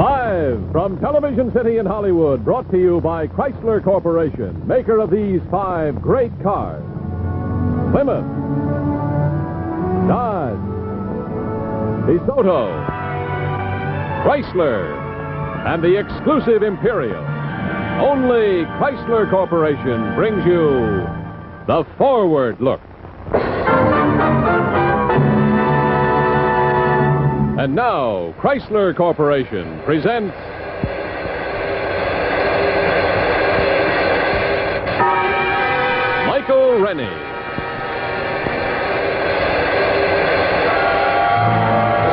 Live from Television City in Hollywood, brought to you by Chrysler Corporation, maker of these 5 great cars. Plymouth, Dodge, DeSoto, Chrysler, and the exclusive Imperial. Only Chrysler Corporation brings you the Forward Look. And now, Chrysler Corporation presents Michael Rennie.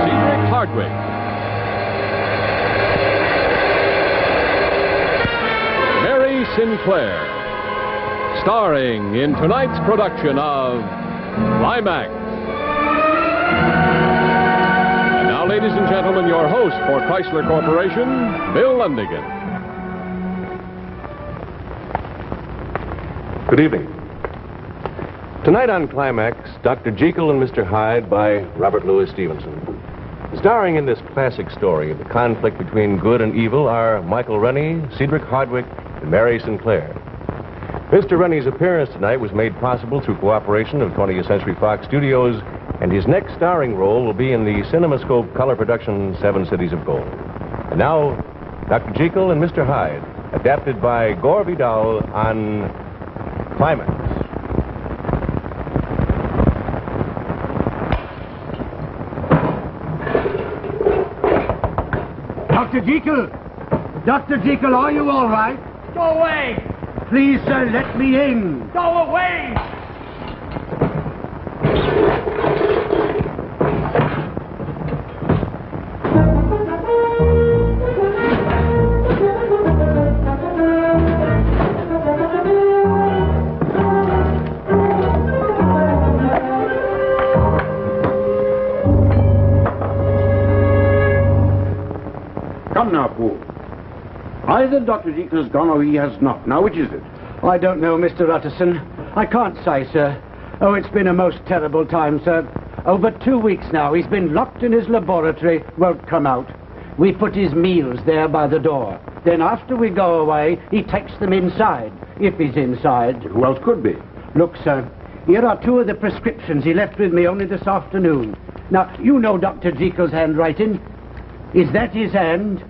Cedric Hardwick. Mary Sinclair. Starring in tonight's production of Climax. Ladies and gentlemen, your host for Chrysler Corporation, Bill Lundigan. Good evening. Tonight on Climax, Dr. Jekyll and Mr. Hyde by Robert Louis Stevensons. Starring in this classic story of the conflict between good and evil are Michael Rennie, Cedric Hardwick, and Mary Sinclair. Mr. Rennie's appearance tonight was made possible through cooperation of 20th Century Fox Studios, and his next starring role will be in the CinemaScope color production 7 Cities of Gold. And now, Dr. Jekyll and Mr. Hyde, adapted by Gore Vidal on Climax. Dr. Jekyll! Dr. Jekyll, are you all right? Go away! Please, sir, let me in. Go away! Come now, Paul. Either Dr. Jekyll has gone or he has not. Now, which is it? I don't know, Mr. Utterson. I can't say, sir. Oh, it's been a most terrible time, sir. Over 2 weeks now, he's been locked in his laboratory, won't come out. We put his meals there by the door. Then after we go away, he takes them inside, if he's inside. But who else could be? Look, sir, here are 2 of the prescriptions he left with me only this afternoon. Now, you know Dr. Jekyll's handwriting. Is that his hand?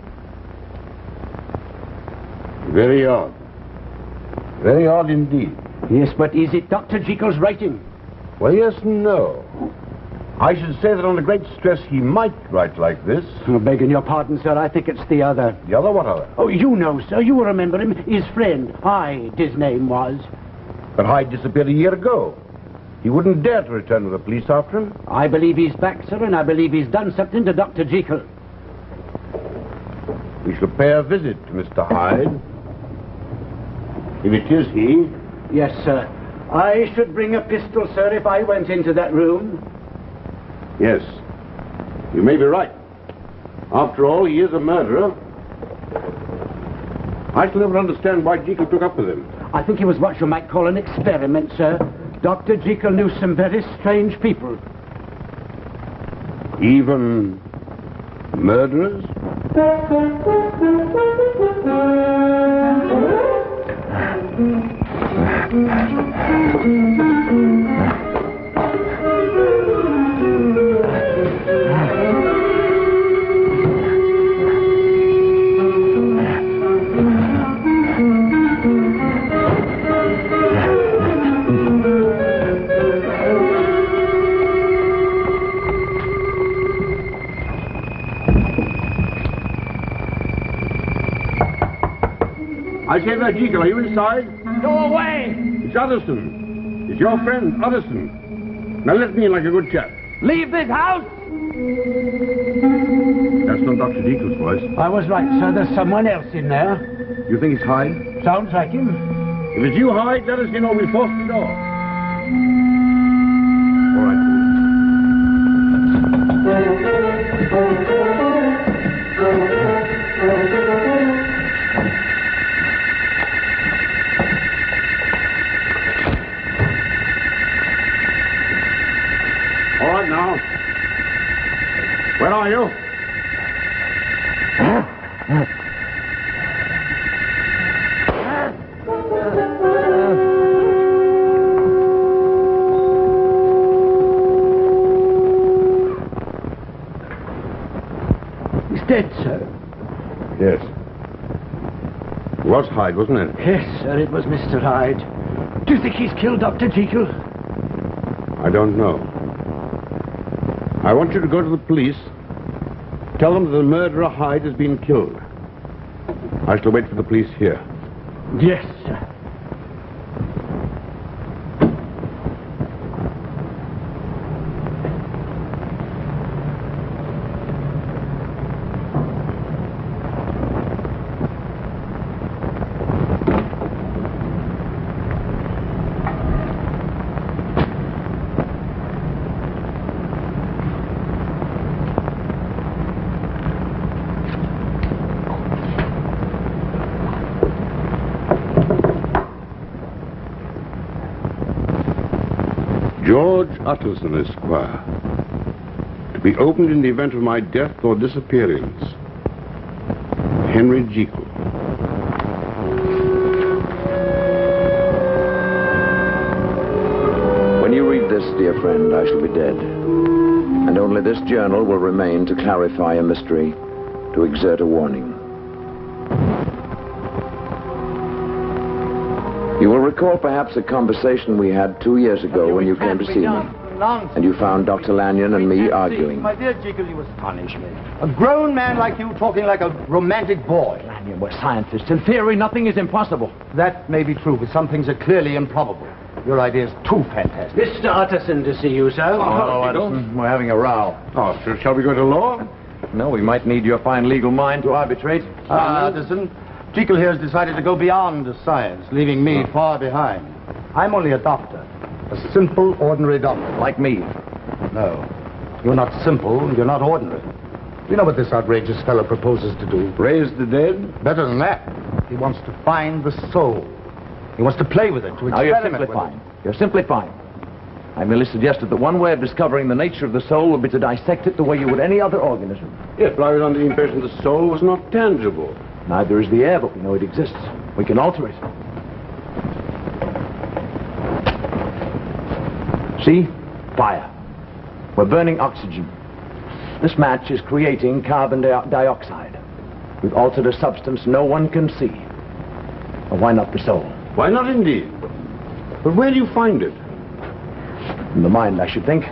Very odd. Very odd indeed. Yes, but is it Dr. Jekyll's writing? Well, yes and no. I should say that under great stress he might write like this. Oh, begging your pardon, sir, I think it's the other. The other? What other? Oh, you know, sir, you will remember him. His friend, Hyde, his name was. But Hyde disappeared a year ago. He wouldn't dare to return with the police after him. I believe he's back, sir, and I believe he's done something to Dr. Jekyll. We shall pay a visit to Mr. Hyde. If it is he. Yes, sir. I should bring a pistol, sir, if I went into that room. Yes. You may be right. After all, he is a murderer. I shall never understand why Jekyll took up with him. I think it was what you might call an experiment, sir. Dr. Jekyll knew some very strange people. Even murderers? I say there, Jekyll, are you inside? Go away! It's Utterson. It's your friend, Utterson. Now let me in like a good chap. Leave this house! That's not Dr. Jekyll's voice. I was right, sir. There's someone else in there. You think it's Hyde? Sounds like him. If it's you, Hyde, let us in or we'll force the door. All right. All right now. Where are you? He's dead, sir. Yes. It was Hyde, wasn't it? Yes, sir, it was Mr. Hyde. Do you think he's killed Dr. Jekyll? I don't know. I want you to go to the police. Tell them that the murderer Hyde has been killed. I shall wait for the police here. Yes, sir. George Utterson, Esquire. To be opened in the event of my death or disappearance. Henry Jekyll. When you read this, dear friend, I shall be dead. And only this journal will remain to clarify a mystery, to exert a warning. You will recall perhaps a conversation we had 2 years ago when you came to see me. And you found Dr. Lanyon and me arguing. My dear Jekyll, you astonish me. A grown man like you talking like a romantic boy. Lanyon, we're scientists. In theory, nothing is impossible. That may be true, but some things are clearly improbable. Your idea is too fantastic. Mr. Utterson to see you, sir. Oh, Utterson, we're having a row. Oh, shall we go to law? No, we might need your fine legal mind to arbitrate. Utterson, Jekyll here has decided to go beyond the science, leaving me far behind. I'm only a doctor. A simple, ordinary doctor. Like me. No. You're not simple, you're not ordinary. You know what this outrageous fellow proposes to do? Raise the dead? Better than that. He wants to find the soul. He wants to play with it, to Now, you're experiment with simplifying. it. You're simplifying. I merely suggested that one way of discovering the nature of the soul would be to dissect it the way you would any other organism. Yes, but I was under the impression the soul was not tangible. Neither is the air, but we know it exists. We can alter it. See? Fire. We're burning oxygen. This match is creating carbon dioxide. We've altered a substance no one can see. Well, why not the soul? Why not indeed? But where do you find it? In the mind, I should think.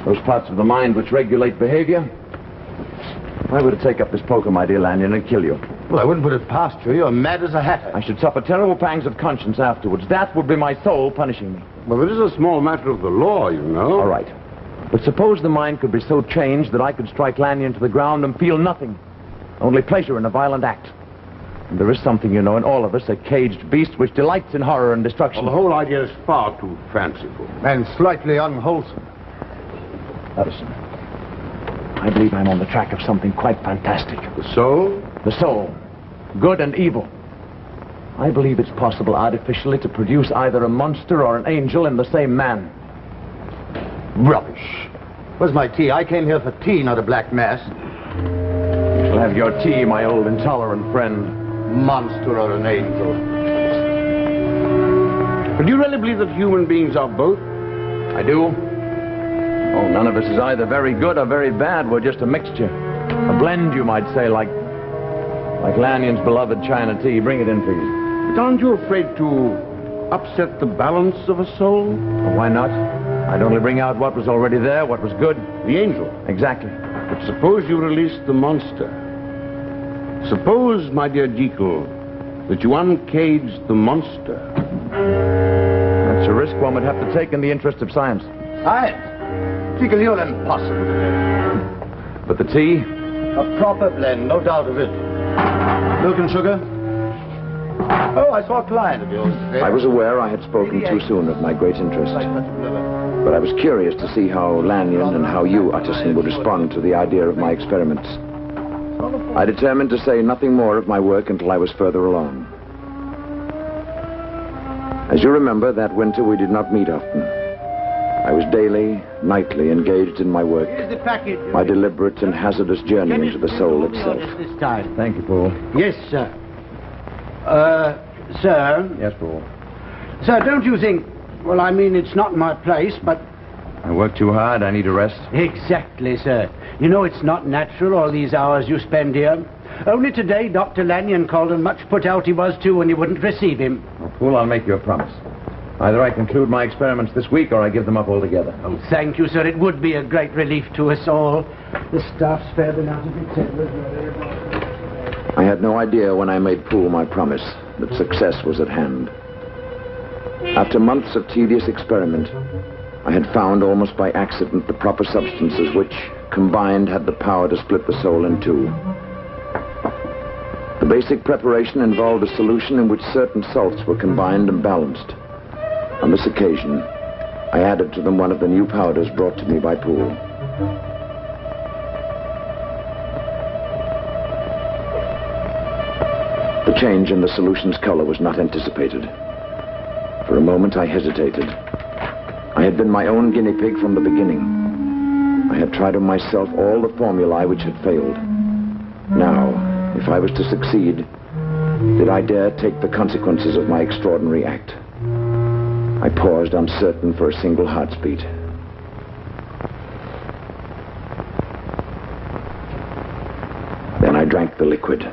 Those parts of the mind which regulate behavior. If I were to take up this poker, my dear Lanyon, and kill you, Well, I wouldn't put it past you. You're mad as a hatter. I should suffer terrible pangs of conscience afterwards. That would be my soul punishing me. Well, it is a small matter of the law, you know. All right. But suppose the mind could be so changed that I could strike Lanyon to the ground and feel nothing. Only pleasure in a violent act. And there is something, you know, in all of us, a caged beast which delights in horror and destruction. Well, the whole idea is far too fanciful. And slightly unwholesome. Utterson, I believe I'm on the track of something quite fantastic. The soul? The soul. Good and evil. I believe it's possible artificially to produce either a monster or an angel in the same man. Rubbish. Where's my tea? I came here for tea, not a black mass. You shall have your tea, my old intolerant friend. Monster or an angel. But do you really believe that human beings are both? I do. Oh, none of us is either very good or very bad. We're just a mixture. A blend, you might say, like Lanyon's beloved China tea. Bring it in, please. But aren't you afraid to upset the balance of a soul? Well, why not? I'd only bring out what was already there, what was good. The angel. Exactly. But suppose you release the monster. Suppose, my dear Jekyll, that you uncage the monster. That's a risk one would have to take in the interest of science. Science? Jekyll, you're impossible. But the tea? A proper blend, no doubt of it. Milk and sugar? Oh, I saw a client of yours today. I was aware I had spoken too soon of my great interest. But I was curious to see how Lanyon and how you, Utterson, would respond to the idea of my experiments. I determined to say nothing more of my work until I was further along. As you remember, that winter we did not meet often. I was daily, nightly engaged in my work, Here's the package. my deliberate and hazardous journey into the soul itself. This time. Thank you, Paul. Yes, sir. Sir? Yes, Paul. Sir, don't you think... Well, I mean, it's not my place, but... I work too hard. I need a rest. Exactly, sir. You know, it's not natural, all these hours you spend here. Only today, Dr. Lanyon called, and much put out he was, too, when you wouldn't receive him. Well, Paul, I'll make you a promise. Either I conclude my experiments this week, or I give them up altogether. Oh, thank you, sir. It would be a great relief to us all. The staff's fairly out of its head. I had no idea when I made Poole my promise that success was at hand. After months of tedious experiment, I had found almost by accident the proper substances which, combined, had the power to split the soul in two. The basic preparation involved a solution in which certain salts were combined and balanced. On this occasion, I added to them one of the new powders brought to me by Poole. The change in the solution's color was not anticipated. For a moment, I hesitated. I had been my own guinea pig from the beginning. I had tried on myself all the formulae which had failed. Now, if I was to succeed, did I dare take the consequences of my extraordinary act? I paused, uncertain, for a single heartbeat. Then I drank the liquid.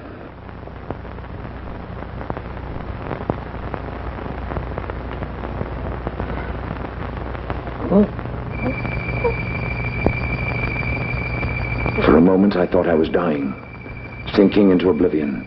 For a moment, I thought I was dying, sinking into oblivion.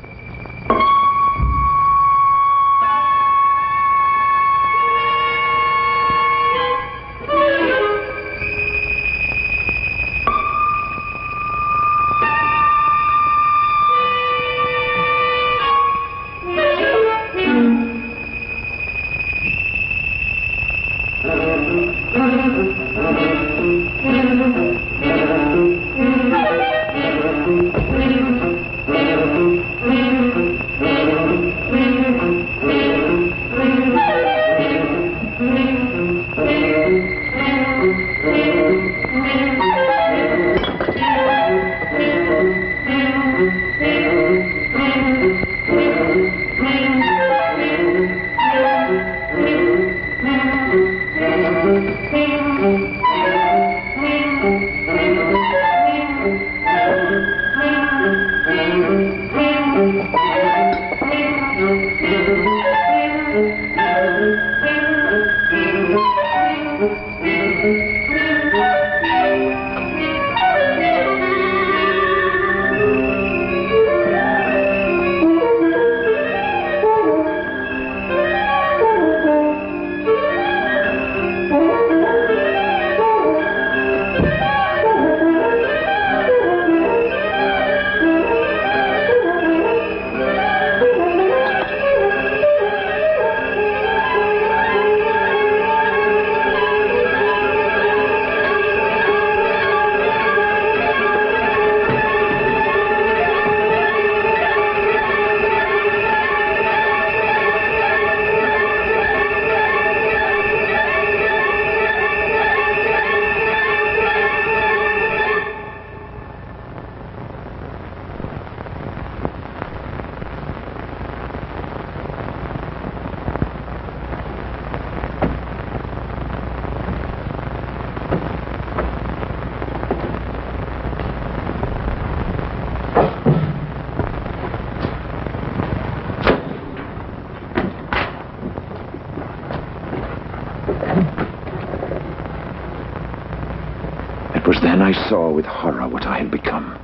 It was then I saw with horror what I had become.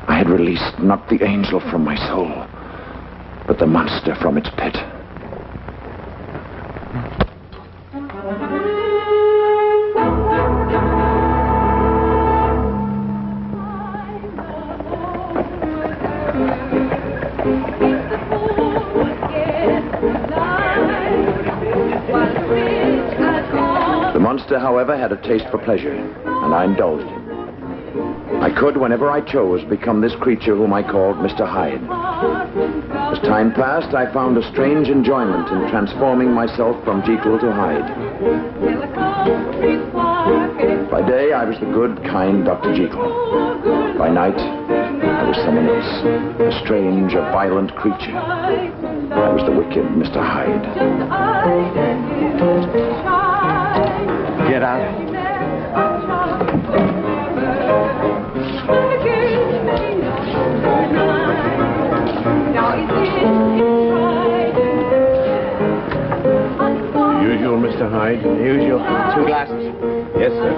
I had released not the angel from my soul, but the monster from its pit. The monster, however, had a taste for pleasure, and I indulged him. I could, whenever I chose, become this creature whom I called Mr. Hyde. As time passed, I found a strange enjoyment in transforming myself from Jekyll to Hyde. By day, I was the good, kind Dr. Jekyll. By night, I was someone else. A strange, a violent creature. I was the wicked Mr. Hyde. Get out. Usual, Mr. Hyde. Usual. 2 glasses. Yes, sir.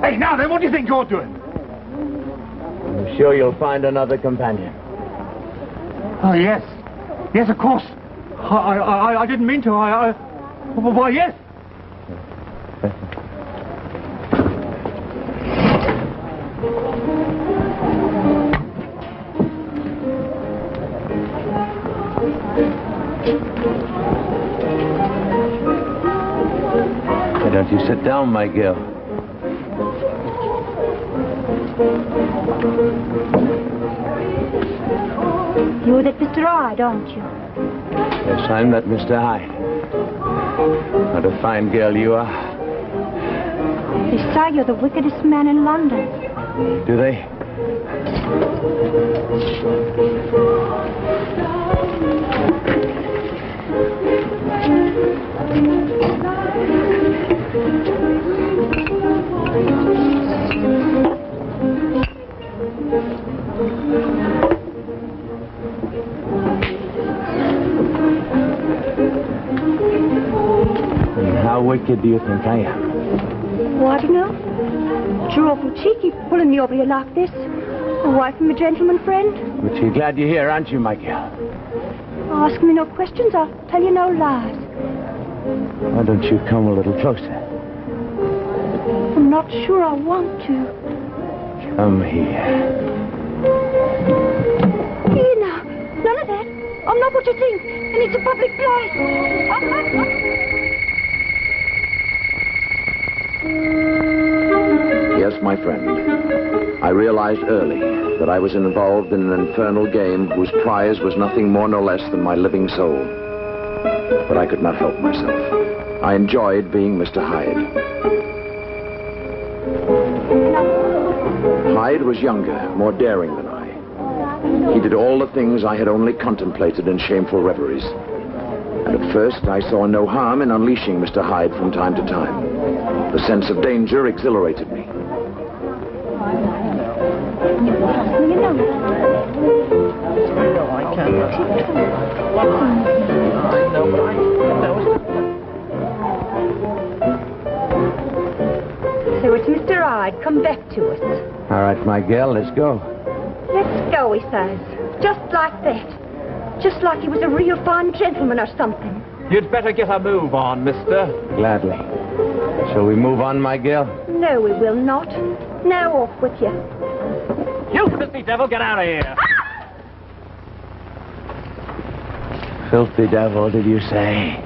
Hey, now then, what do you think you're doing? I'm sure you'll find another companion. Oh, yes. Yes, of course. I didn't mean to. Why, yes. Why don't you sit down, my girl? You're that Mr. Hyde, aren't you? Yes, I'm that Mr. Hyde. What a fine girl you are. They say you're the wickedest man in London. Do they? And how wicked do you think I am? Oh, I don't know. But you're awful cheeky pulling me over here like this. Away from a gentleman friend. But you're glad you're here, aren't you, my girl? Ask me no questions, I'll tell you no lies. Why don't you come a little closer? I'm not sure I want to. Come here. Here now. None of that. I'm not what you think. And it's a public place. Yes, my friend. I realized early that I was involved in an infernal game whose prize was nothing more nor less than my living soul. But I could not help myself. I enjoyed being Mr. Hyde. Hyde was younger, more daring than I. He did all the things I had only contemplated in shameful reveries. And at first, I saw no harm in unleashing Mr. Hyde from time to time. The sense of danger exhilarated me. So it's Mr. Hyde. Come back to us. All right, my girl, let's go. Let's go, he says. Just like that. Just like he was a real fine gentleman or something. You'd better get a move on, mister. Gladly. Shall we move on, my girl? No, we will not. Now off with you. You filthy devil, get out of here. Filthy devil, did you say?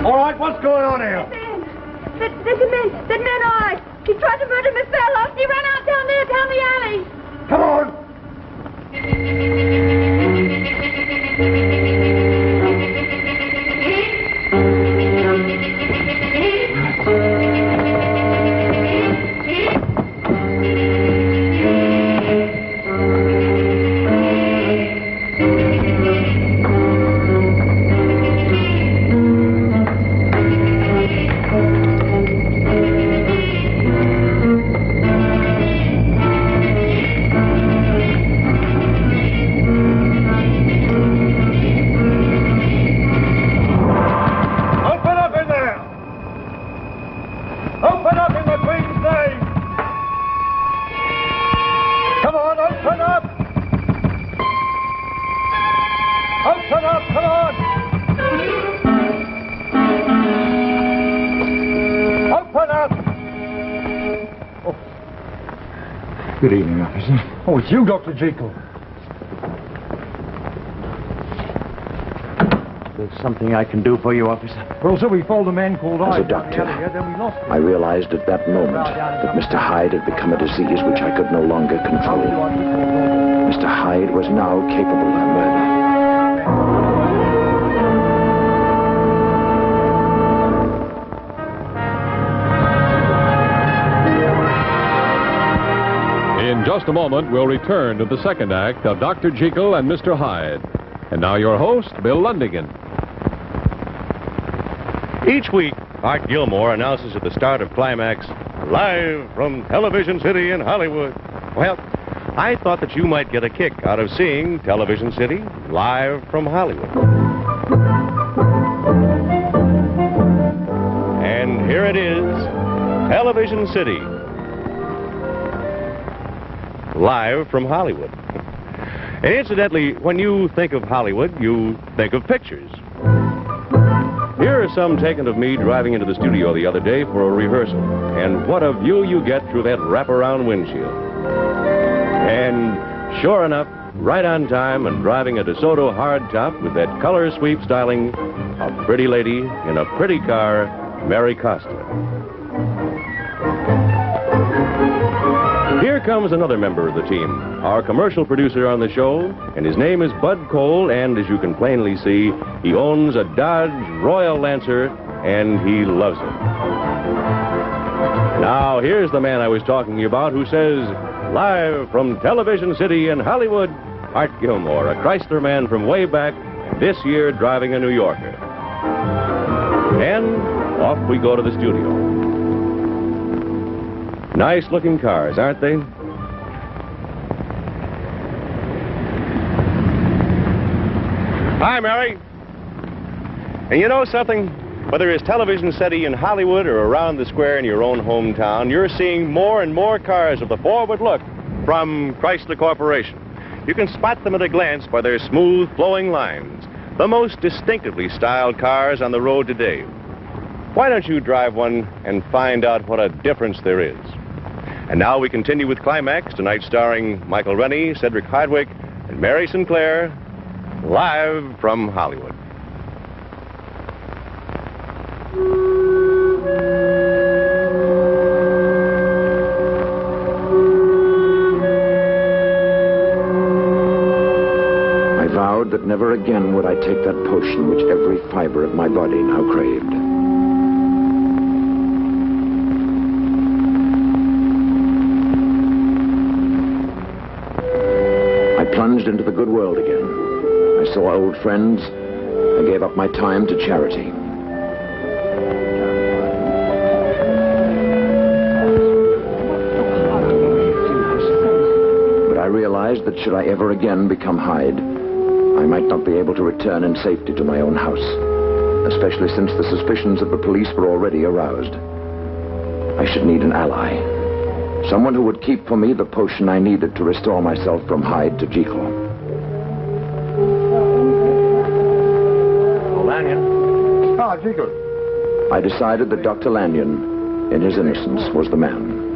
All right, what's going on here? That man Hyde. He tried to murder Miss Bella. He ran out down there, down the alley. Come on. Good evening, officer. Oh, it's you, Dr. Jekyll. There's something I can do for you, officer. Well, sir, we followed a man called As Hyde. a doctor, Then we lost him. I realized at that moment that Mr. Hyde had become a disease which I could no longer control. Mr. Hyde was now capable of murder. In just a moment, we'll return to the second act of Dr. Jekyll and Mr. Hyde. And now your host, Bill Lundigan. Each week, Art Gilmore announces at the start of Climax, live from Television City in Hollywood. Well, I thought that you might get a kick out of seeing Television City live from Hollywood. And here it is, Television City, live from Hollywood. And incidentally, when you think of Hollywood, you think of pictures. Here are some taken of me driving into the studio the other day for a rehearsal. And what a view you get through that wraparound windshield. And sure enough, right on time and driving a DeSoto hardtop with that color sweep styling, a pretty lady in a pretty car, Mary Costa. Here comes another member of the team, our commercial producer on the show, and his name is Bud Cole, and as you can plainly see, he owns a Dodge Royal Lancer, and he loves it. Now, here's the man I was talking about who says, live from Television City in Hollywood, Art Gilmore, a Chrysler man from way back, this year driving a New Yorker. And off we go to the studio. Nice-looking cars, aren't they? Hi, Mary. And you know something? Whether it's Television City in Hollywood or around the square in your own hometown, you're seeing more and more cars of the forward look from Chrysler Corporation. You can spot them at a glance by their smooth, flowing lines. The most distinctively styled cars on the road today. Why don't you drive one and find out what a difference there is? And now we continue with Climax, tonight starring Michael Rennie, Cedric Hardwick, and Mary Sinclair, live from Hollywood. I vowed that never again would I take that potion which every fiber of my body now craved. Plunged into the good world again. I saw old friends. I gave up my time to charity. But I realized that should I ever again become Hyde, I might not be able to return in safety to my own house, especially since the suspicions of the police were already aroused. I should need an ally. Someone who would keep for me the potion I needed to restore myself from Hyde to Jekyll. Lanyon. Ah, Jekyll. I decided that Dr. Lanyon, in his innocence, was the man.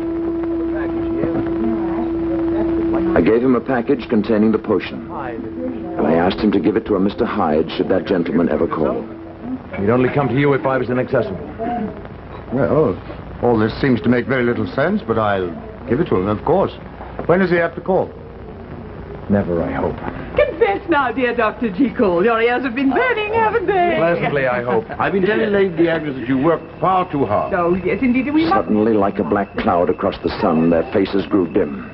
I gave him a package containing the potion, and I asked him to give it to a Mr. Hyde should that gentleman ever call. He'd only come to you if I was inaccessible. Well, all this seems to make very little sense, but I'll give it to him, of course. When does he have to call? Never, I hope. Confess now, dear Dr. Jekyll. Your ears have been burning, haven't they? Pleasantly, I hope. I've been telling Lady Agnes that you work far too hard. Oh, yes, indeed. We must... Suddenly, like a black cloud across the sun, their faces grew dim.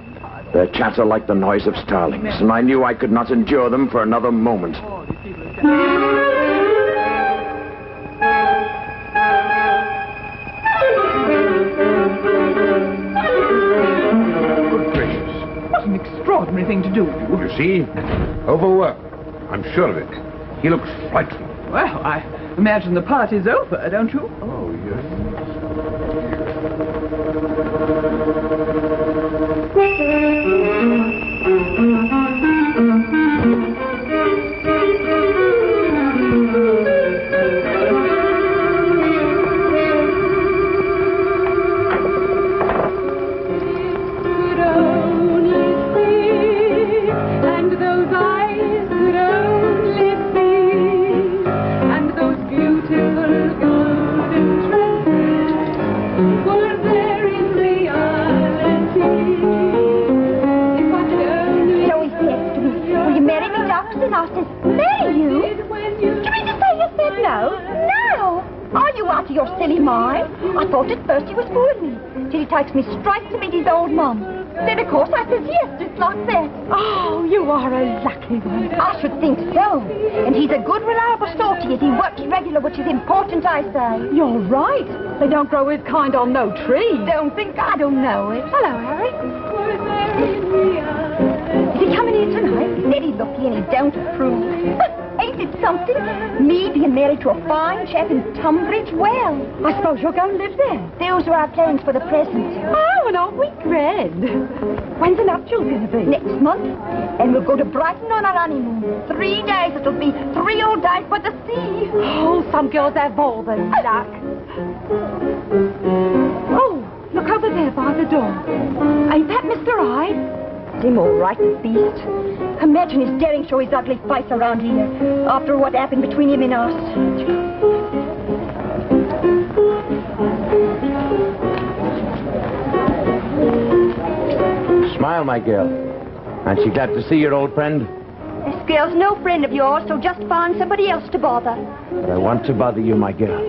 Their chatter like the noise of starlings, and I knew I could not endure them for another moment. What an extraordinary thing to do. You see? Overwork. I'm sure of it. He looks frightful. Well, I imagine the party's over, don't you? Oh, yes. out of your silly mind. I thought at first he was fooling me, till he takes me straight to meet his old mum. Then, of course, I says yes, just like that. Oh, you are a lucky one. I should think so. And he's a good, reliable sort he is. He works regular, which is important, I say. You're right. They don't grow his kind on no trees. Don't think I don't know it. Hello, Harry. Is he coming here tonight? Very lucky, and he don't approve. Ain't it something? Me being married to a fine chap in Tunbridge? Well, I suppose you're going to live there. those are our plans for the present. Oh, and aren't we glad? When's the nuptials going to be? Next month, and we'll go to Brighton on our honeymoon. 3 days. It'll be 3 old days by the sea. Oh, some girls have all the luck. Oh, look over there by the door. Ain't that Mr. Hyde? Him all right, the beast. Imagine his daring show his ugly face around here, after what happened between him and us. Smile, my girl. Aren't you glad to see your old friend? This girl's no friend of yours, so just find somebody else to bother. But I want to bother you, my girl.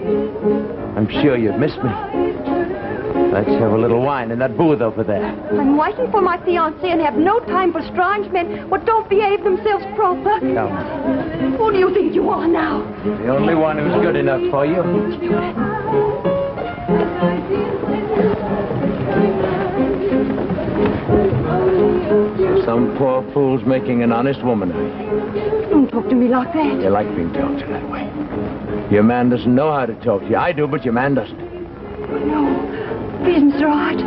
I'm sure you've missed me. Let's have a little wine in that booth over there. I'm waiting for my fiancé and have no time for strange men what don't behave themselves proper. Come. Who do you think you are now? The only one who's good enough for you. Some poor fool's making an honest woman of you. Don't talk to me like that. You like being talked to that way. Your man doesn't know how to talk to you. I do, but your man doesn't. No. Please, Mr. Hyde.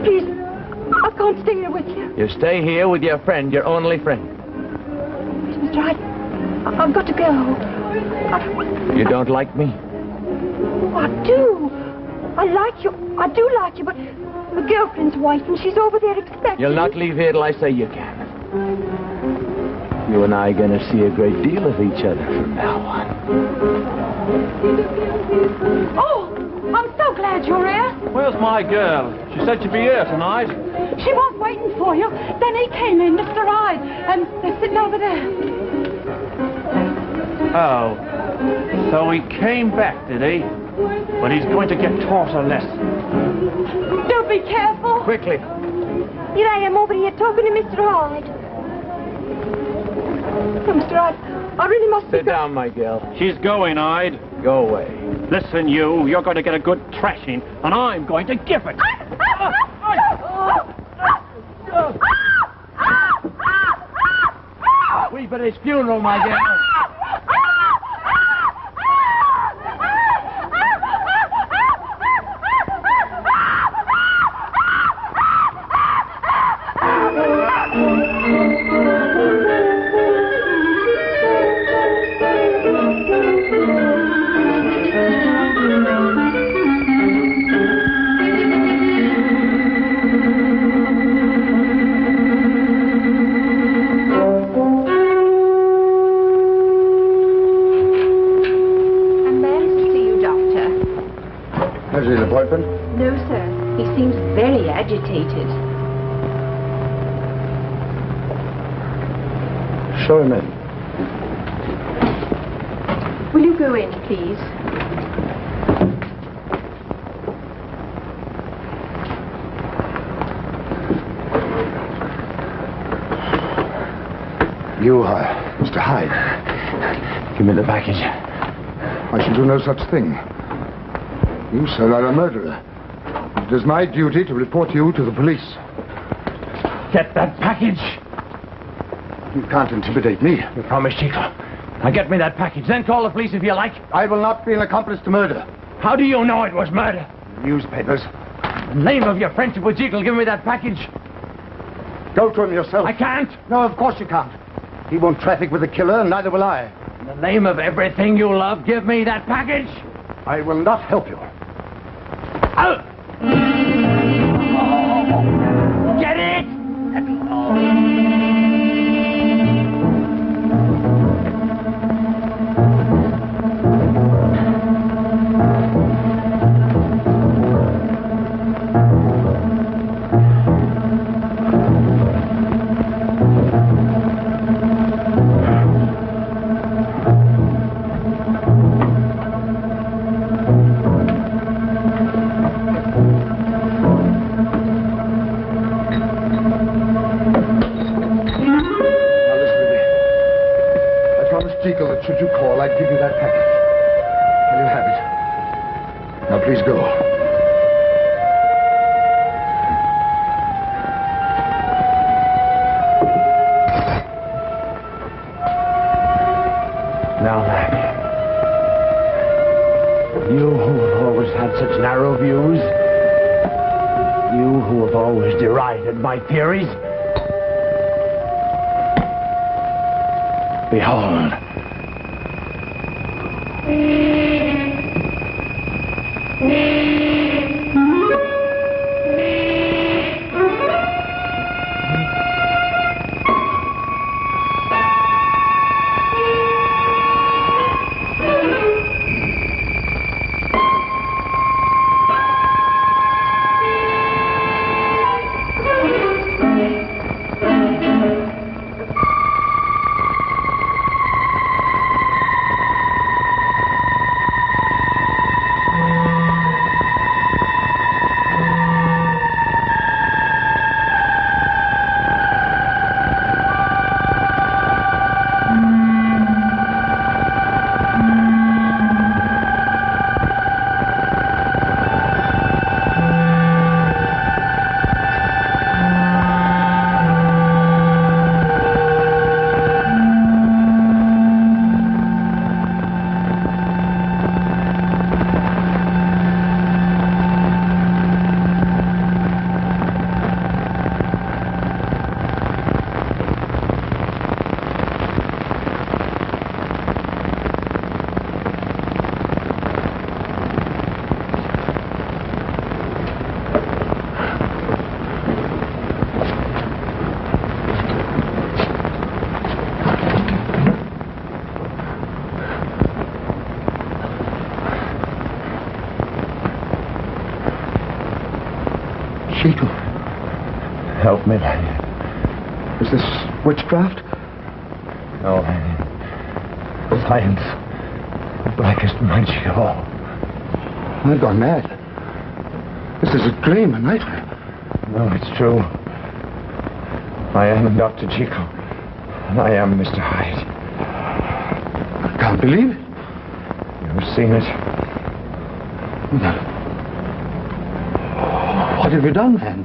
Please, I can't stay here with you. You stay here with your friend, your only friend. Please, Mr. Hyde, I've got to go. You don't like me? Oh, I do. I like you. I do like you, but the girlfriend's wife, and she's over there expecting. You'll not leave here till I say you can. You and I are going to see a great deal of each other from now on. Oh, I'm so glad you're here. Where's my girl? She said she'd be here tonight. She was waiting for you. Then he came in, Mr. Hyde, and they're sitting over there. Oh. So he came back, did he? But he's going to get taught a lesson. Do be careful. Quickly. Here I am over here talking to Mr. Hyde. No, Mr. Hyde, I really must Sit down, my girl. She's going, Hyde. Go away. Listen, you're going to get a good thrashing, and I'm going to give it. Weep at his funeral, my girl. Boyfriend? No, sir. He seems very agitated. Show him in. Will you go in, please? You, Mr. Hyde. Give me the package. I shall do no such thing. You, sir, are a murderer. It is my duty to report you to the police. Get that package. You can't intimidate me. You promised, Jekyll. Now get me that package, then call the police if you like. I will not be an accomplice to murder. How do you know it was murder? Newspapers. In the name of your friendship with Jekyll, give me that package. Go to him yourself. I can't. No, of course you can't. He won't traffic with the killer, and neither will I. In the name of everything you love, give me that package. I will not help you. Out! Get it! please go. Now, lad, you who have always had such narrow views, you who have always derided my theories, behold. Jekyll. Help me, Lanyon. Is this witchcraft? No, Lanyon. Science. The blackest magic of all. I've gone mad. This is a dream, a nightmare. No, it's true. I am Dr. Jekyll. And I am Mr. Hyde. I can't believe it. You've seen it. What have you done, then?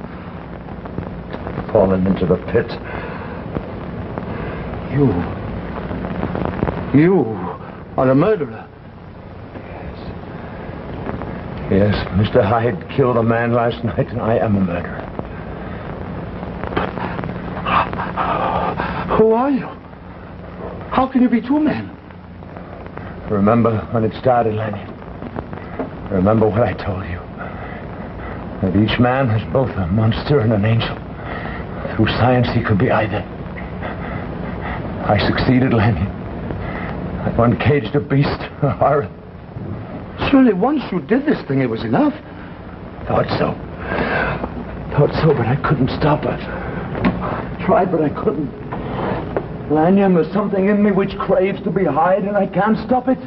Fallen into the pit. You are a murderer. Yes, Mr. Hyde killed a man last night, and I am a murderer. Who are you? How can you be two men? Remember when it started, Lanyon? Remember what I told you? That each man is both a monster and an angel. Through science, he could be either. I succeeded, Lanyon. I uncaged a beast, a horror. Surely once you did this thing, it was enough. Thought so, but I couldn't stop it. Tried, but I couldn't. Lanyon, there's something in me which craves to be Hyde, and I can't stop it.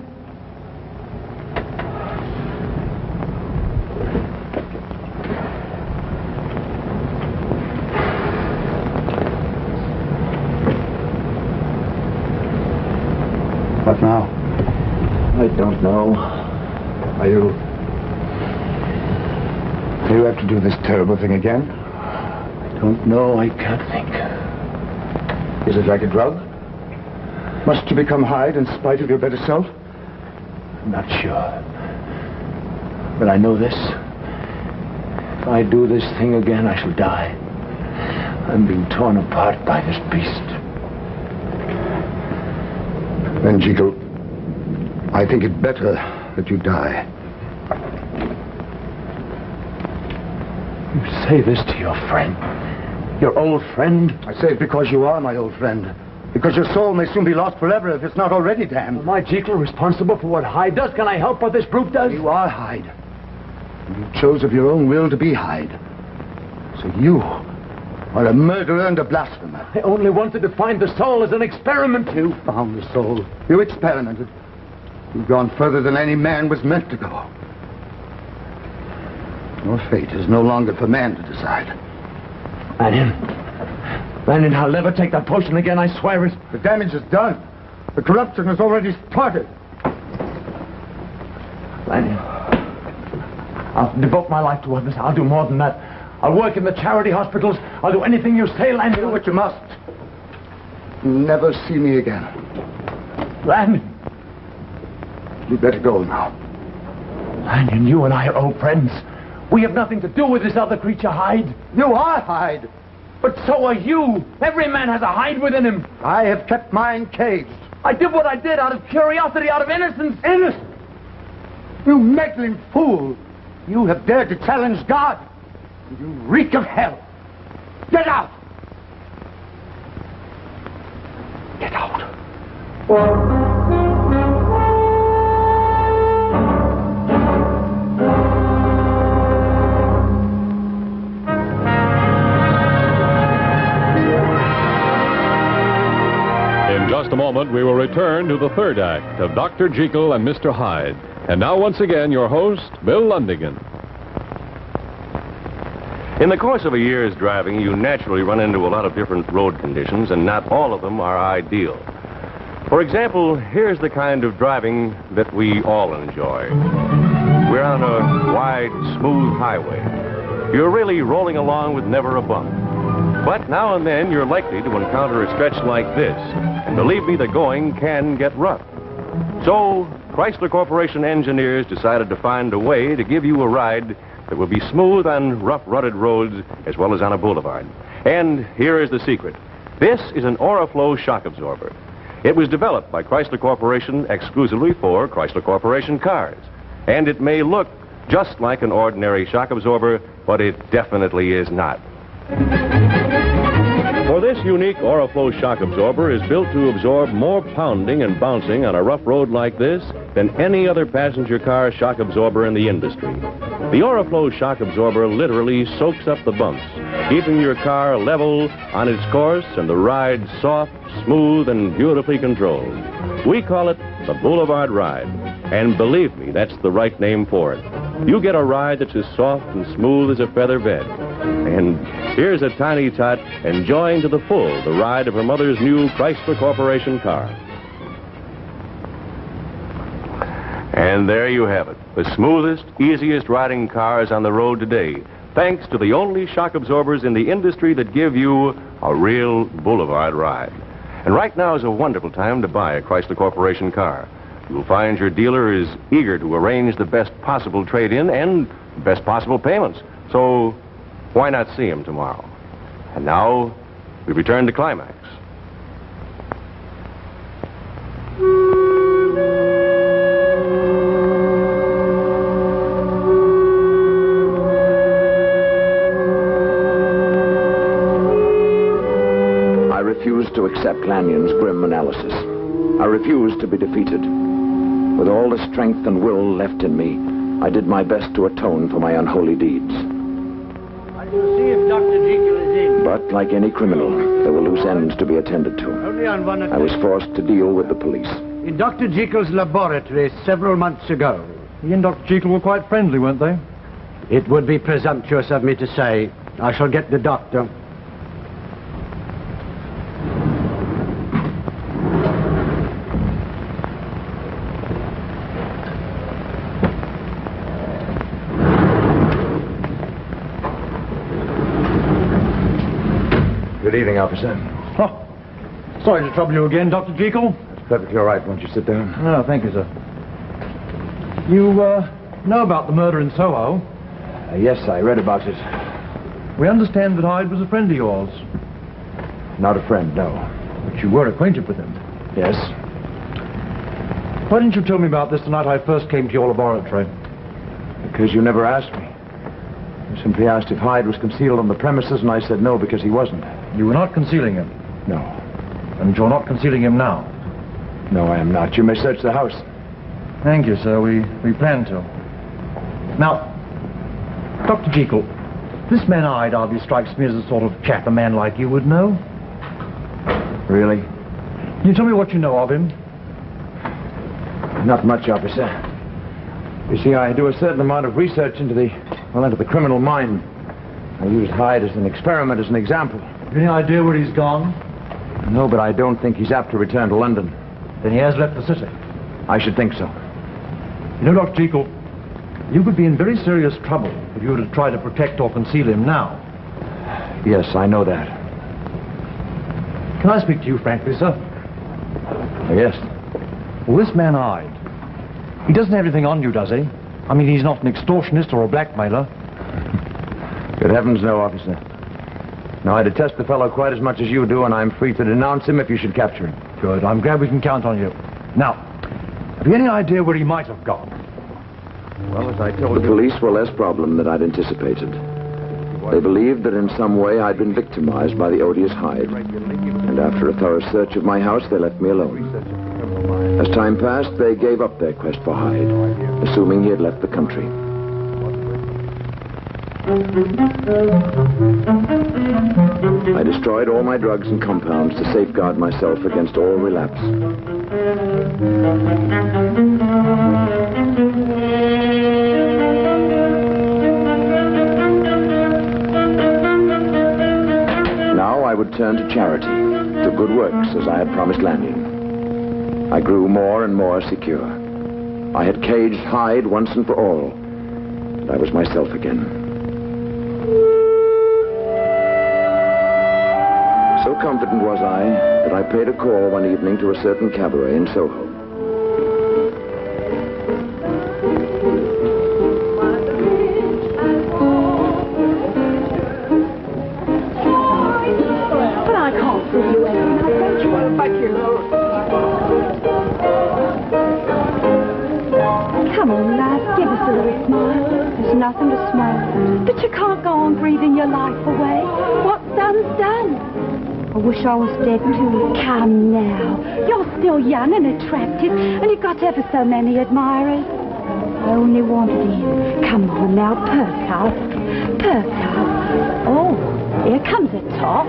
What now? I don't know. You have to do this terrible thing again? I don't know. I can't think. Is it like a drug? Must you become Hyde in spite of your better self? I'm not sure. But I know this. If I do this thing again, I shall die. I'm being torn apart by this beast. Then, Jekyll, I think it better that you die. You say this to your friend? Your old friend? I say it because you are my old friend. Because your soul may soon be lost forever if it's not already damned. Am I, Jekyll, responsible for what Hyde does? Can I help what this brute does? You are Hyde. And you chose of your own will to be Hyde. So you are a murderer and a blasphemer. I only wanted to find the soul as an experiment. You found the soul. You experimented. You've gone further than any man was meant to go. Your fate is no longer for man to decide. Lanyon, I'll never take that potion again, I swear it. The damage is done. The corruption has already started. Lanyon, I'll devote my life to others. I'll do more than that. I'll work in the charity hospitals. I'll do anything you say, Lanyon. Do what you must. Never see me again. Lanyon. You'd better go now. Lanyon, you and I are old friends. We have nothing to do with this other creature, Hyde. You are Hyde. But so are you. Every man has a Hyde within him. I have kept mine caged. I did what I did out of curiosity, out of innocence. Innocent? You meddling fool. You have dared to challenge God. You reek of hell. Get out! Get out. In just a moment, we will return to the third act of Dr. Jekyll and Mr. Hyde. And now, once again, your host, Bill Lundigan. In the course of a year's driving, you naturally run into a lot of different road conditions, and not all of them are ideal. For example, here's the kind of driving that we all enjoy. We're on a wide, smooth highway. You're really rolling along with never a bump. But now and then, you're likely to encounter a stretch like this. And believe me, the going can get rough. So, Chrysler Corporation engineers decided to find a way to give you a ride that will be smooth on rough, rutted roads as well as on a boulevard. And here is the secret. This is an Oriflow shock absorber. It was developed by Chrysler Corporation exclusively for Chrysler Corporation cars. And it may look just like an ordinary shock absorber, but it definitely is not. For this unique Oriflow shock absorber is built to absorb more pounding and bouncing on a rough road like this than any other passenger car shock absorber in the industry. The Oriflow shock absorber literally soaks up the bumps, keeping your car level on its course and the ride soft, smooth, and beautifully controlled. We call it the Boulevard Ride. And believe me, that's the right name for it. You get a ride that's as soft and smooth as a feather bed. And here's a tiny tot enjoying to the full the ride of her mother's new Chrysler Corporation car. And there you have it. The smoothest, easiest riding cars on the road today, thanks to the only shock absorbers in the industry that give you a real boulevard ride. And right now is a wonderful time to buy a Chrysler Corporation car. You'll find your dealer is eager to arrange the best possible trade-in and best possible payments. So why not see him tomorrow? And now, we return to Climax. I refused to accept Lanyon's grim analysis. I refused to be defeated. With all the strength and will left in me, I did my best to atone for my unholy deeds. I will see if Dr. Jekyll is in. But like any criminal, there were loose ends to be attended to. Only on one I was forced to deal with the police. In Dr. Jekyll's laboratory several months ago. He and Dr. Jekyll were quite friendly, weren't they? It would be presumptuous of me to say. I shall get the doctor. Good evening, officer. Oh, sorry to trouble you again, Dr. Jekyll. It's perfectly all right. Won't you sit down? No, thank you, sir. You, know about the murder in Soho? Yes, I read about it. We understand that Hyde was a friend of yours. Not a friend, no. But you were acquainted with him. Yes? Why didn't you tell me about this the night I first came to your laboratory? Because you never asked me. You simply asked if Hyde was concealed on the premises, and I said no, because he wasn't. You were not concealing him? No. And you're not concealing him now? No, I am not. You may search the house. Thank you, sir. We plan to. Now, Dr. Jekyll, this man Hyde hardly strikes me as the sort of chap a man like you would know. Really? Can you tell me what you know of him? Not much, officer. You see, I do a certain amount of research into the criminal mind. I use Hyde as an experiment, as an example. Any idea where he's gone? No, but I don't think he's apt to return to London. Then he has left the city? I should think so. You know, Dr. Jekyll, You could be in very serious trouble if you were to try to protect or conceal him now. Yes, I know that. Can I speak to you frankly, sir? Yes. Well, this man Hyde, he doesn't have anything on you, does he? I mean, he's not an extortionist or a blackmailer. Good heavens, no, officer. Now, I detest the fellow quite as much as you do, and I'm free to denounce him if you should capture him. Good. I'm glad we can count on you. Now, have you any idea where he might have gone? Well, as I told The police were less problem than I'd anticipated. They believed that in some way I'd been victimized by the odious Hyde. And after a thorough search of my house, they left me alone. As time passed, they gave up their quest for Hyde, assuming he had left the country. I destroyed all my drugs and compounds to safeguard myself against all relapse. Now I would turn to charity, to good works, as I had promised Lanyon. I grew more and more secure. I had caged Hyde once and for all, and I was myself again. So confident was I that I paid a call one evening to a certain cabaret in Soho. But I can't see you, Ellen. I thought you were back here. Come on, lad, give us a little smile. There's nothing to smile at. But you can't go on breathing your life away. What's done's done. I wish I was dead too. Come now. You're still young and attractive, and you've got ever so many admirers. I only wanted him. Come on now, perk up. Perk up. Oh, here comes a top.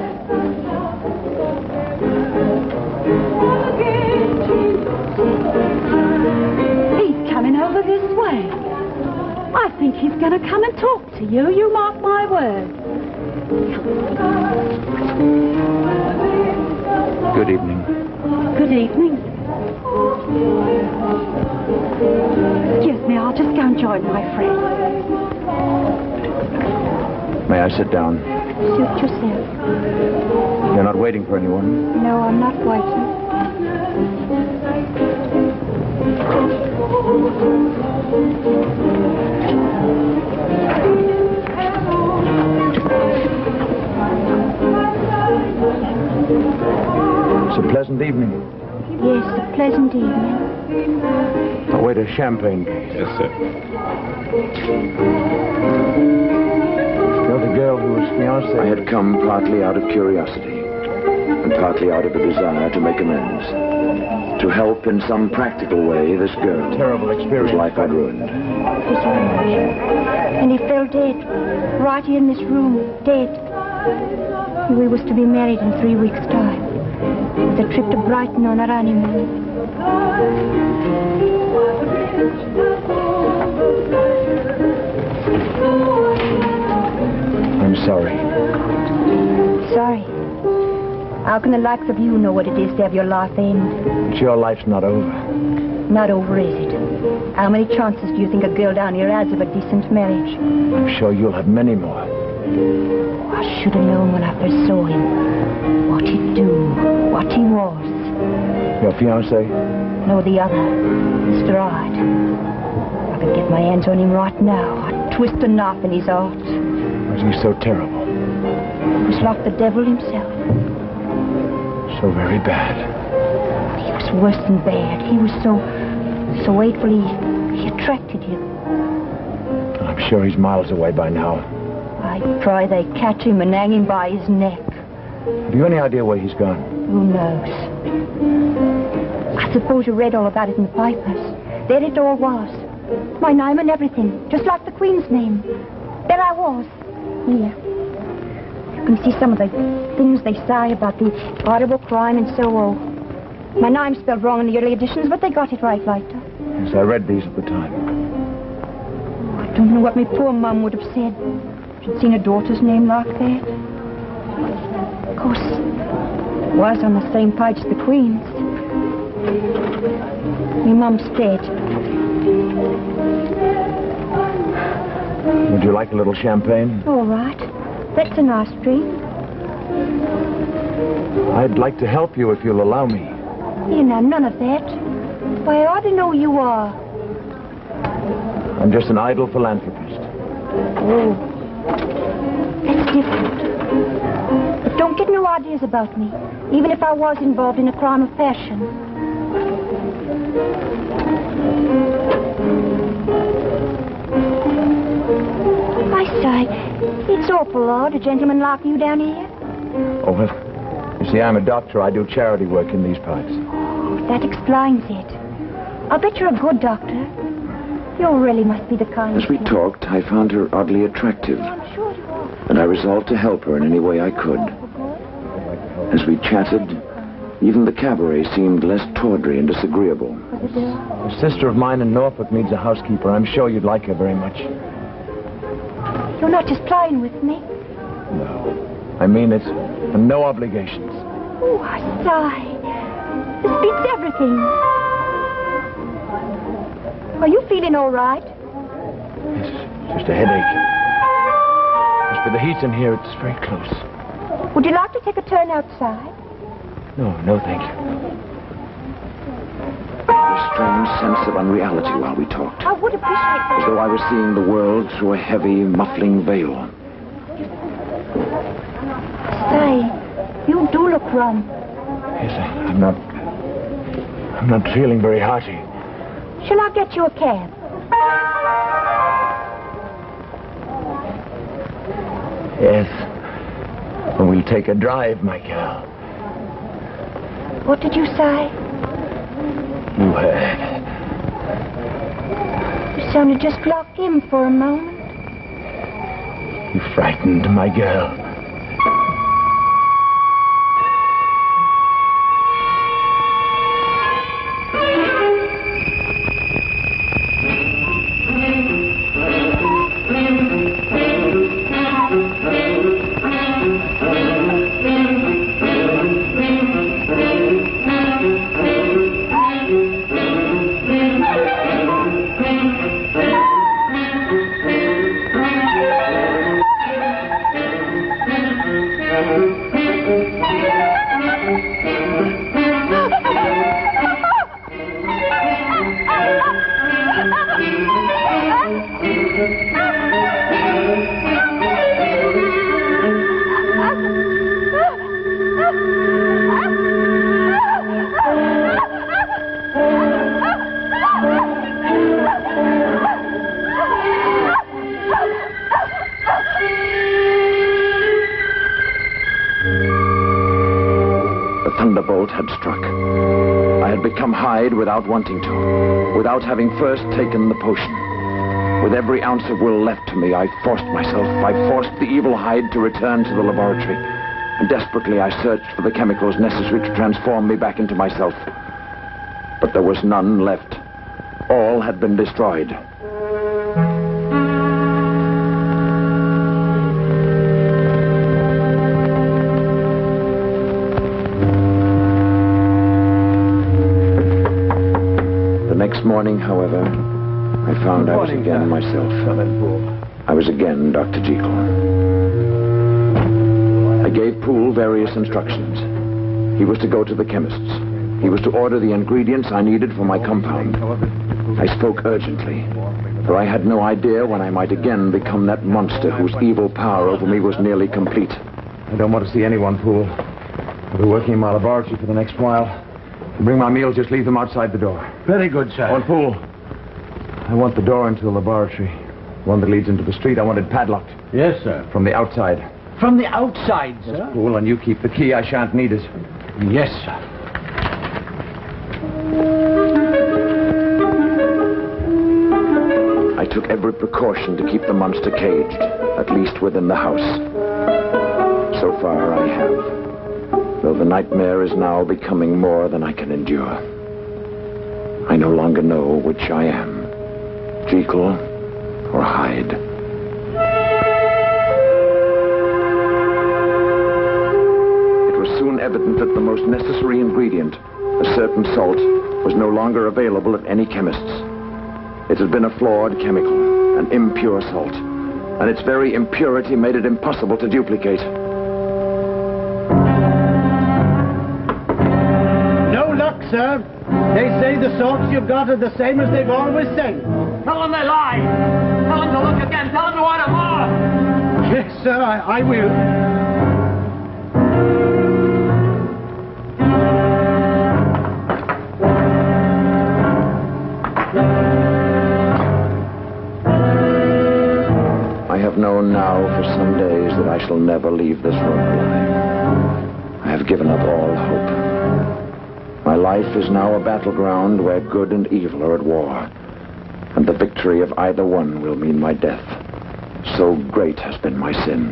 He's coming over this way. I think he's going to come and talk to you. You mark my words. Good evening. Good evening. Excuse me, I'll just go and join my friend. May I sit down? Suit yourself. You're not waiting for anyone? No, I'm not waiting. It's a pleasant evening. Yes, a pleasant evening. I'll wait a champagne. Yes, sir. You're the girl who was fiancée. I had come partly out of curiosity and partly out of a desire to make amends. To help in some practical way this girl. Terrible experience. Whose life I'd ruined. And he fell dead. Right here in this room. Dead. We was to be married in 3 weeks' time. With a trip to Brighton on our honeymoon. I'm sorry. Sorry. How can the likes of you know what it is to have your life end? But your life's not over. Not over, is it? How many chances do you think a girl down here has of a decent marriage? I'm sure you'll have many more. I should have known when I first saw him. What he'd do. What he was. Your fiancé? No, the other. Mr. Hyde. If I could get my hands on him right now, I'd twist a knife in his heart. Was he so terrible? He was like the devil himself. So very bad. He was worse than bad. He was so hateful. He attracted you. I'm sure he's miles away by now. I pray they catch him and hang him by his neck. Have you any idea where he's gone? Who knows? I suppose you read all about it in the papers. There it all was. My name and everything. Just like the Queen's name. There I was. Here. You can see some of the things they say about the horrible crime and so on. My name's spelled wrong in the early editions, but they got it right later. Yes, I read these at the time. I don't know what my poor mum would have said. She'd seen her daughter's name like that. Of course, it was on the same page as the Queen's. My mum's dead. Would you like a little champagne? All right. That's a nice drink. I'd like to help you if you'll allow me. You know, none of that. Why, I ought to know who you are. I'm just an idle philanthropist. Oh. That's different. But don't get no ideas about me, even if I was involved in a crime of passion. I say, it's awful odd, a gentleman like you down here. Oh, well, you see, I'm a doctor. I do charity work in these parts. Oh, that explains it. I'll bet you're a good doctor. You really must be the kind As we talked, I found her oddly attractive, I'm sure you are. and I resolved to help her in any way I could. As we chatted, even the cabaret seemed less tawdry and disagreeable. A sister of mine in Norfolk needs a housekeeper. I'm sure you'd like her very much. You're not just playing with me. No. I mean it. And no obligations. Oh, I sigh. This beats everything. Are you feeling all right? Yes, just a headache. As for the heat in here, it's very close. Would you like to take a turn outside? No, thank you. I had a strange sense of unreality while we talked, I would appreciate as though I was seeing the world through a heavy, muffling veil. Say, you do look rum. Yes, I'm not feeling very hearty. Shall I get you a cab? Yes. We'll take a drive, my girl. What did you say? You heard. You sounded just like him for a moment. You frightened my girl. Thunderbolt had struck. I had become Hyde without wanting to, without having first taken the potion. With every ounce of will left to me, I forced the evil Hyde to return to the laboratory. And desperately I searched for the chemicals necessary to transform me back into myself. But there was none left. All had been destroyed. Next morning, however, I found I was again myself. I was again Dr. Jekyll. I gave Poole various instructions. He was to go to the chemist's. He was to order the ingredients I needed for my compound. I spoke urgently, for I had no idea when I might again become that monster whose evil power over me was nearly complete. I don't want to see anyone, Poole. I'll be working in my laboratory for the next while. To bring my meals, just leave them outside the door. Very good, sir. Oh, and Poole, I want the door into the laboratory. One that leads into the street, I want it padlocked. Yes, sir. From the outside. From the outside, sir? Yes, Poole, and you keep the key. I shan't need it. Yes, sir. I took every precaution to keep the monster caged, at least within the house. So far, I have. Though the nightmare is now becoming more than I can endure. I no longer know which I am, Jekyll or Hyde. It was soon evident that the most necessary ingredient, a certain salt, was no longer available at any chemist's. It had been a flawed chemical, an impure salt, and its very impurity made it impossible to duplicate. No luck, sir. They say the sorts you've got are the same as they've always said. Tell them they lie. Tell them to look again. Tell them to order more. Yes, sir, I will. I have known now for some days that I shall never leave this room alive. I have given up all hope. My life is now a battleground where good and evil are at war, and the victory of either one will mean my death. So great has been my sin.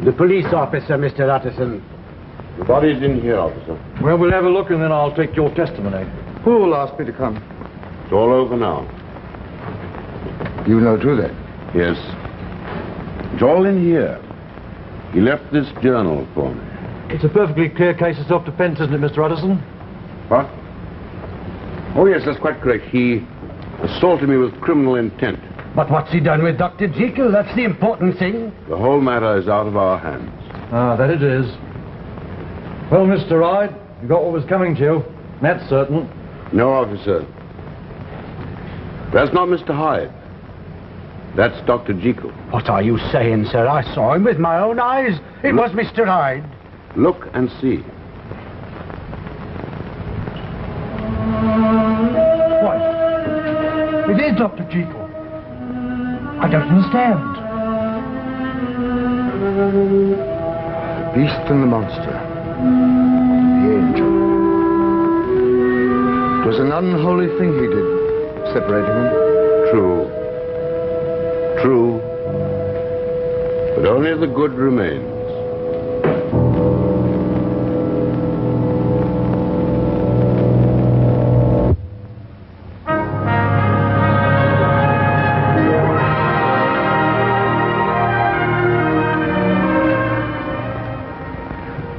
The police officer, Mr. Utterson. The body's in here, officer. Well, we'll have a look and then I'll take your testimony. Who will ask me to come? It's all over now. You know too, then? Yes. It's all in here. He left this journal for me. It's a perfectly clear case of self-defense, isn't it, Mr. Utterson? What? Oh, yes, that's quite correct. He assaulted me with criminal intent. But what's he done with Dr. Jekyll? That's the important thing. The whole matter is out of our hands. Ah, that it is. Well, Mr. Hyde, you got what was coming to you. That's certain. No, officer. That's not Mr. Hyde. That's Dr. Jekyll. What are you saying, sir? I saw him with my own eyes. It was Mr. Hyde. Look and see. What? It is Dr. Jekyll. I don't understand. The beast and the monster. The angel. It was an unholy thing he did, separating them. True. True. But only the good remains.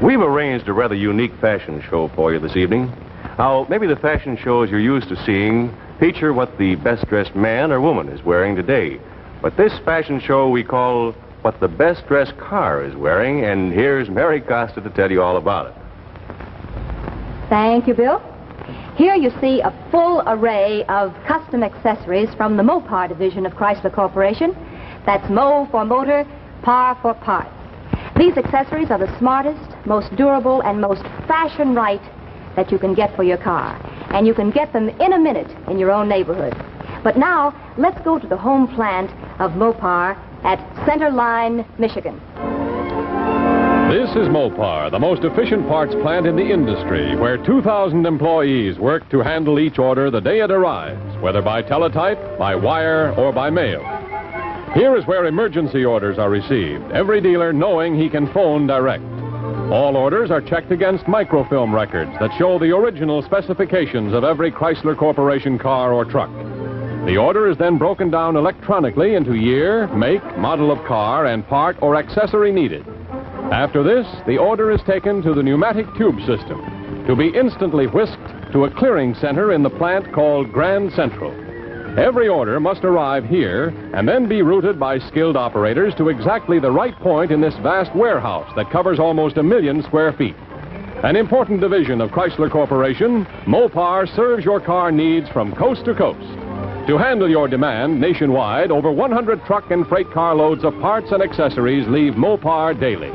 We've arranged a rather unique fashion show for you this evening. Now, maybe the fashion shows you're used to seeing feature what the best-dressed man or woman is wearing today. But this fashion show we call What the Best-Dressed Car is Wearing, and here's Mary Costa to tell you all about it. Thank you, Bill. Here you see a full array of custom accessories from the Mopar division of Chrysler Corporation. That's Mo for motor, Par for parts. These accessories are the smartest, most durable, and most fashion-right that you can get for your car. And you can get them in a minute in your own neighborhood. But now, let's go to the home plant of Mopar at Center Line, Michigan. This is Mopar, the most efficient parts plant in the industry, where 2,000 employees work to handle each order the day it arrives, whether by teletype, by wire, or by mail. Here is where emergency orders are received, every dealer knowing he can phone direct. All orders are checked against microfilm records that show the original specifications of every Chrysler Corporation car or truck. The order is then broken down electronically into year, make, model of car, and part or accessory needed. After this, the order is taken to the pneumatic tube system to be instantly whisked to a clearing center in the plant called Grand Central. Every order must arrive here and then be routed by skilled operators to exactly the right point in this vast warehouse that covers almost 1 million square feet. An important division of Chrysler Corporation, Mopar serves your car needs from coast to coast. To handle your demand nationwide, over 100 truck and freight car loads of parts and accessories leave Mopar daily.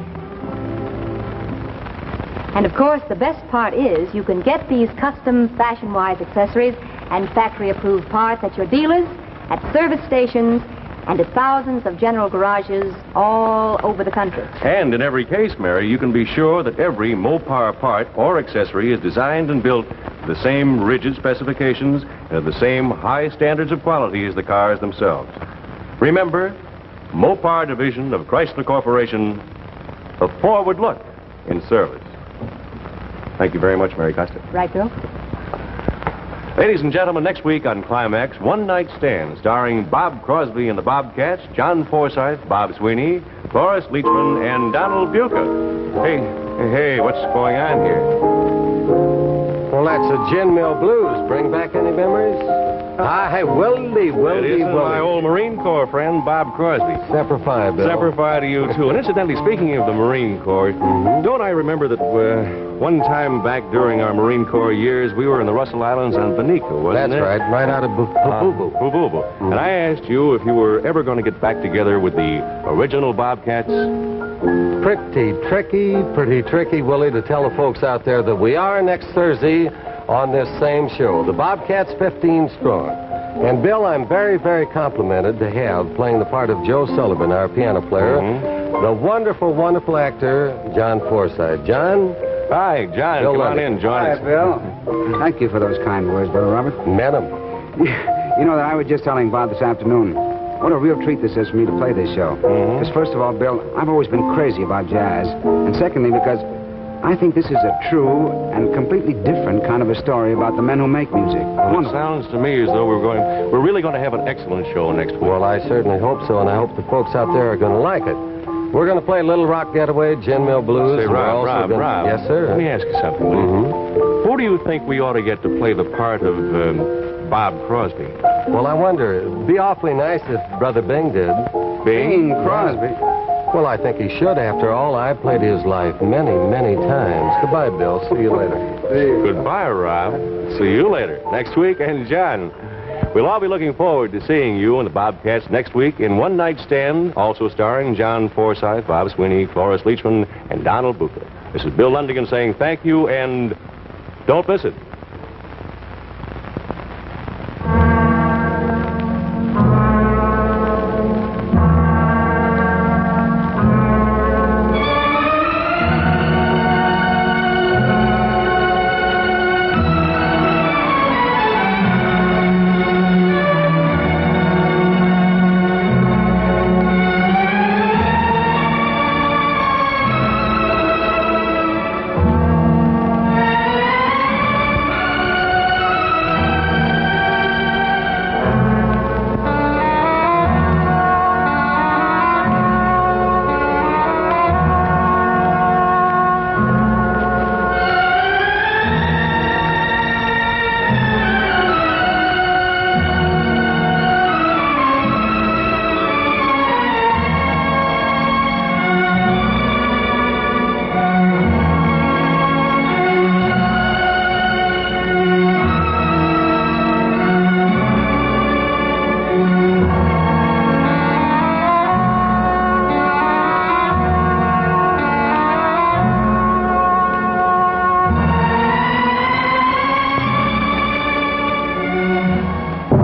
And of course, the best part is you can get these custom fashion-wise accessories and factory-approved parts at your dealers, at service stations, and at thousands of general garages all over the country. And in every case, Mary, you can be sure that every Mopar part or accessory is designed and built to the same rigid specifications and the same high standards of quality as the cars themselves. Remember, Mopar division of Chrysler Corporation, a forward look in service. Thank you very much, Mary Costa. Right, Bill? Ladies and gentlemen, next week on Climax, One Night Stand, starring Bob Crosby and the Bobcats, John Forsythe, Bob Sweeney, Cloris Leachman, and Donald Buca. Hey, what's going on here? Well, that's a Gin Mill Blues. Bring back any memories? It isn't my old Marine Corps friend, Bob Crosby. Semper Fi, Bill. Semper Fi to you, too. And incidentally, speaking of the Marine Corps, don't I remember that one time back during our Marine Corps years, we were in the Russell Islands on Benico, wasn't it? That's right, right out of Bububu. And I asked you if you were ever going to get back together with the original Bobcats. Pretty tricky, Willie, to tell the folks out there that we are next Thursday on this same show, the Bobcats 15 strong. And, Bill, I'm very, very complimented to have, playing the part of Joe Sullivan, our piano player, the wonderful, wonderful actor, John Forsythe. John? Hi, John. Come on in, join us. Hi, Bill. Thank you for those kind words, Brother Robert. Met him. You know that I was just telling Bob this afternoon, what a real treat this is for me to play this show. Because first of all, Bill, I've always been crazy about jazz. And secondly, because I think this is a true and completely different kind of a story about the men who make music. Well, it sounds to me as though we're really going to have an excellent show next week. Well, I certainly hope so, and I hope the folks out there are going to like it. We're going to play Little Rock Getaway, Gin Mill Blues. Say, Rob. Yes, sir. Let me ask you something, will you? Who do you think we ought to get to play the part of Bob Crosby? Well, I wonder. It'd be awfully nice if Brother Bing did. Bing Crosby? Well, I think he should. After all, I played his life many, many times. Goodbye, Bill. See you later. Goodbye, Rob. See you later. Next week, and John. We'll all be looking forward to seeing you and the Bobcats next week in One Night Stand, also starring John Forsythe, Bob Sweeney, Cloris Leachman, and Donald Buca. This is Bill Lundigan saying thank you, and don't miss it.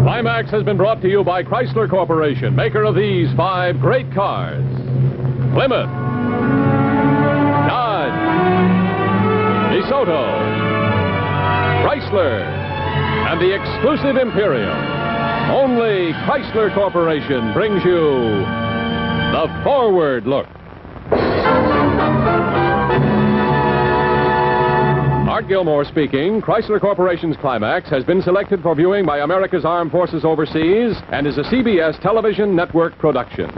Climax has been brought to you by Chrysler Corporation, maker of these 5 great cars: Plymouth, Dodge, DeSoto, Chrysler, and the exclusive Imperial. Only Chrysler Corporation brings you the Forward Look. Art Gilmore speaking. Chrysler Corporation's Climax has been selected for viewing by America's Armed Forces overseas and is a CBS television network production.